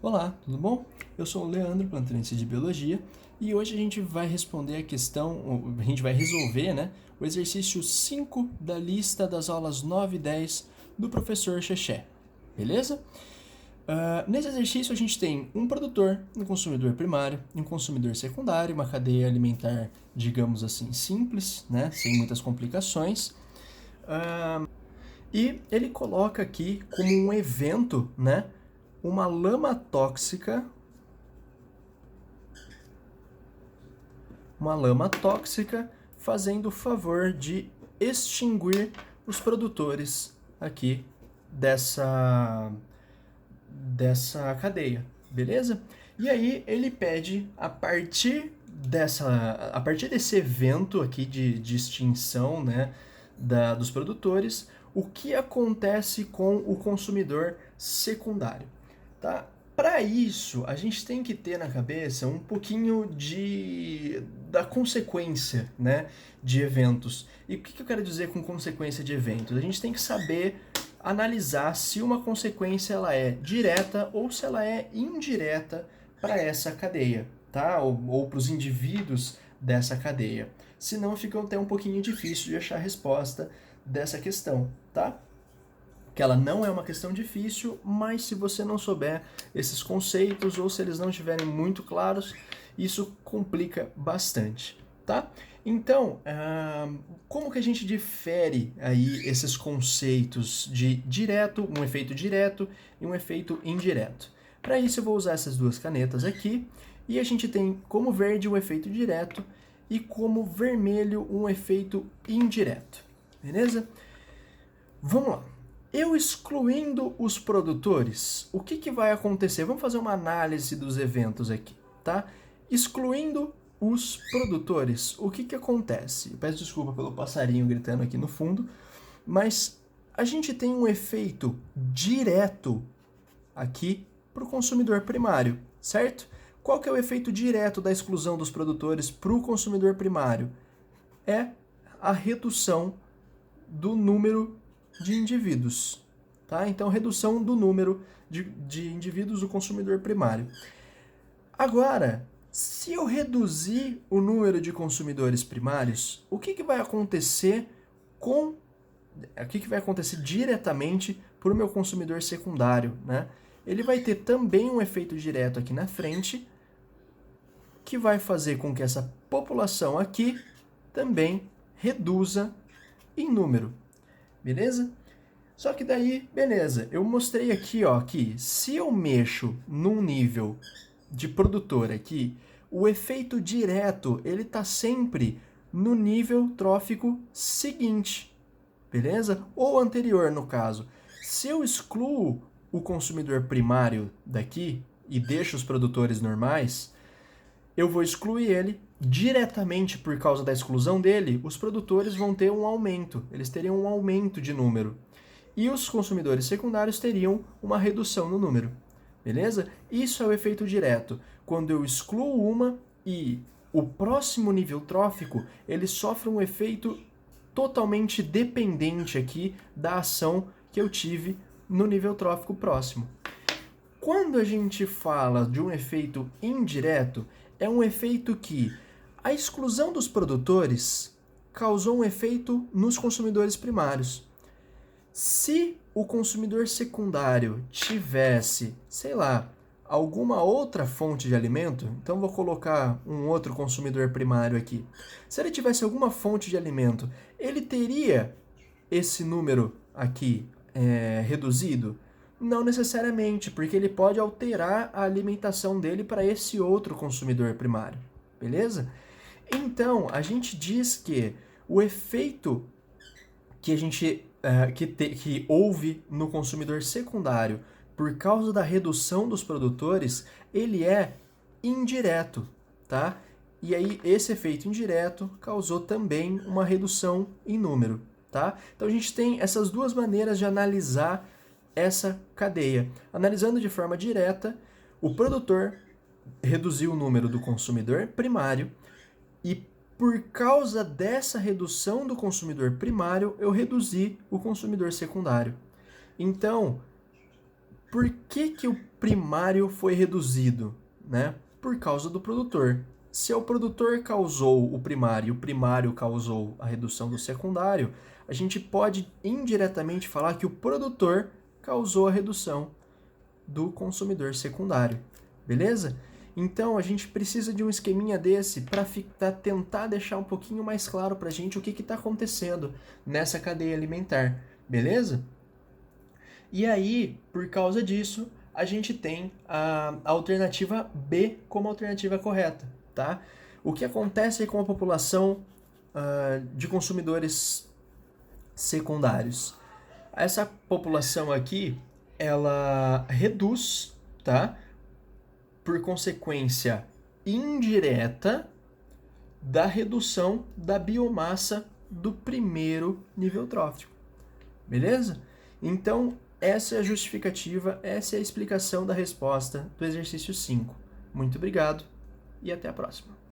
Olá, tudo bom? Eu sou o Leandro, plantonista de Biologia, e hoje a gente vai responder a questão, a gente vai resolver, né, o exercício 5 da lista das aulas 9 e 10 do professor Xexé, beleza? Nesse exercício a gente tem um produtor, um consumidor primário e um consumidor secundário, uma cadeia alimentar, digamos assim, simples, né, sem muitas complicações. E ele coloca aqui como um evento, né, uma lama tóxica fazendo o favor de extinguir os produtores aqui dessa cadeia, beleza? E aí ele pede a partir desse evento aqui de extinção, né, dos produtores, o que acontece com o consumidor secundário, tá? Para isso, a gente tem que ter na cabeça um pouquinho da consequência, né, de eventos. E o que eu quero dizer com consequência de eventos? A gente tem que saber analisar se uma consequência ela é direta ou se ela é indireta para essa cadeia, tá? Ou para os indivíduos dessa cadeia. Senão fica até um pouquinho difícil de achar a resposta dessa questão, tá? Que ela não é uma questão difícil, mas se você não souber esses conceitos ou se eles não estiverem muito claros, isso complica bastante, tá? Então, como que a gente difere aí esses conceitos de direto, um efeito direto e um efeito indireto? Para isso eu vou usar essas duas canetas aqui e a gente tem como verde um efeito direto e como vermelho um efeito indireto, beleza? Vamos lá. Eu excluindo os produtores, o que vai acontecer? Vamos fazer uma análise dos eventos aqui, tá? Excluindo os produtores, o que acontece? Eu peço desculpa pelo passarinho gritando aqui no fundo, mas a gente tem um efeito direto aqui para o consumidor primário, certo? Qual que é o efeito direto da exclusão dos produtores para o consumidor primário? É a redução do número de indivíduos, tá? Então, redução do número de indivíduos do consumidor primário. Agora, se eu reduzir o número de consumidores primários, o que vai acontecer diretamente para o meu consumidor secundário, né? Ele vai ter também um efeito direto aqui na frente, que vai fazer com que essa população aqui também reduza em número. Beleza? Só que daí, beleza, eu mostrei aqui, ó, que se eu mexo num nível de produtor aqui, o efeito direto, ele tá sempre no nível trófico seguinte, beleza? Ou anterior, no caso. Se eu excluo o consumidor primário daqui e deixo os produtores normais, eu vou excluir ele diretamente por causa da exclusão dele, os produtores vão ter um aumento, eles teriam um aumento de número. E os consumidores secundários teriam uma redução no número. Beleza? Isso é o efeito direto. Quando eu excluo uma e o próximo nível trófico, ele sofre um efeito totalmente dependente aqui da ação que eu tive no nível trófico próximo. Quando a gente fala de um efeito indireto, é um efeito que a exclusão dos produtores causou um efeito nos consumidores primários. Se o consumidor secundário tivesse, sei lá, alguma outra fonte de alimento, então vou colocar um outro consumidor primário aqui. Se ele tivesse alguma fonte de alimento, ele teria esse número aqui reduzido? Não necessariamente, porque ele pode alterar a alimentação dele para esse outro consumidor primário, beleza? Então, a gente diz que o efeito que a gente que houve no consumidor secundário por causa da redução dos produtores, ele é indireto, tá? E aí esse efeito indireto causou também uma redução em número, tá? Então a gente tem essas duas maneiras de analisar essa cadeia. Analisando de forma direta, o produtor reduziu o número do consumidor primário e por causa dessa redução do consumidor primário, eu reduzi o consumidor secundário. Então, Por que o primário foi reduzido? Né? Por causa do produtor. Se o produtor causou o primário causou a redução do secundário, a gente pode indiretamente falar que o produtor causou a redução do consumidor secundário. Beleza? Então a gente precisa de um esqueminha desse para tentar deixar um pouquinho mais claro para a gente o que está acontecendo nessa cadeia alimentar. Beleza? E aí, por causa disso, a gente tem a alternativa B como alternativa correta, tá? O que acontece com a população de consumidores secundários? Essa população aqui, ela reduz, tá? Por consequência indireta da redução da biomassa do primeiro nível trófico. Beleza? Então, essa é a justificativa, essa é a explicação da resposta do exercício 5. Muito obrigado e até a próxima.